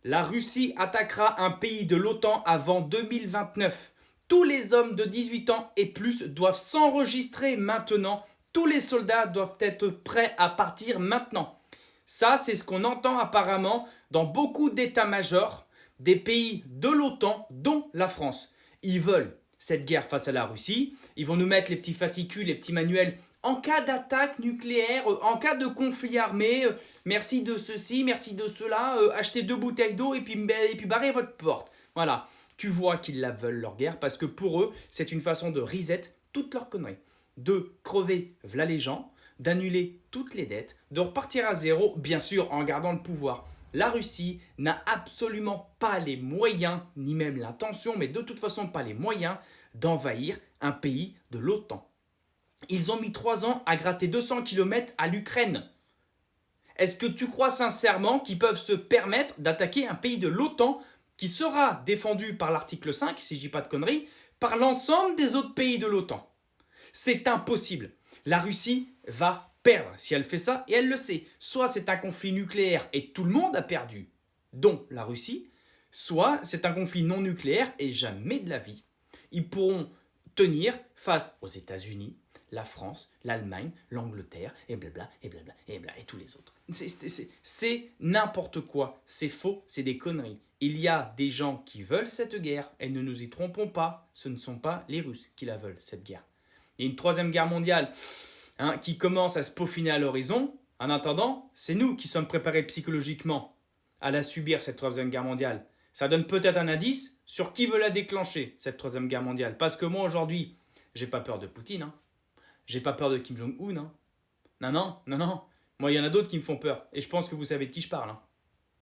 La Russie attaquera un pays de l'OTAN avant 2029. Tous les hommes de 18 ans et plus doivent s'enregistrer maintenant. Tous les soldats doivent être prêts à partir maintenant. Ça, c'est ce qu'on entend apparemment dans beaucoup d'états-majors des pays de l'OTAN, dont la France. Ils veulent cette guerre face à la Russie. Ils vont nous mettre les petits fascicules, les petits manuels en cas d'attaque nucléaire, en cas de conflit armé. Merci de ceci, merci de cela. Achetez 2 bouteilles d'eau et puis barrez votre porte. Voilà. Tu vois qu'ils la veulent, leur guerre, parce que pour eux, c'est une façon de reset toutes leurs conneries. De crever v'là les gens, d'annuler toutes les dettes, de repartir à zéro, bien sûr en gardant le pouvoir. La Russie n'a absolument pas les moyens, ni même l'intention, mais de toute façon pas les moyens d'envahir un pays de l'OTAN. Ils ont mis 3 ans à gratter 200 km à l'Ukraine. Est-ce que tu crois sincèrement qu'ils peuvent se permettre d'attaquer un pays de l'OTAN qui sera défendu par l'article 5, si je ne dis pas de conneries, par l'ensemble des autres pays de l'OTAN? C'est impossible. La Russie va perdre si elle fait ça, et elle le sait. Soit c'est un conflit nucléaire et tout le monde a perdu, dont la Russie, soit c'est un conflit non nucléaire et jamais de la vie ils pourront tenir face aux États-Unis, la France, l'Allemagne, l'Angleterre, et blabla, et blabla, et blabla, et tous les autres. C'est n'importe quoi, c'est faux, c'est des conneries. Il y a des gens qui veulent cette guerre, et ne nous y trompons pas, ce ne sont pas les Russes qui la veulent, cette guerre. Il y a une troisième guerre mondiale qui commence à se peaufiner à l'horizon. En attendant, c'est nous qui sommes préparés psychologiquement à la subir, cette troisième guerre mondiale. Ça donne peut-être un indice sur qui veut la déclencher, cette troisième guerre mondiale. Parce que moi, aujourd'hui, j'ai pas peur de Poutine. Hein. J'ai pas peur de Kim Jong-un. Hein. Non. Moi, il y en a d'autres qui me font peur. Et je pense que vous savez de qui je parle. Hein.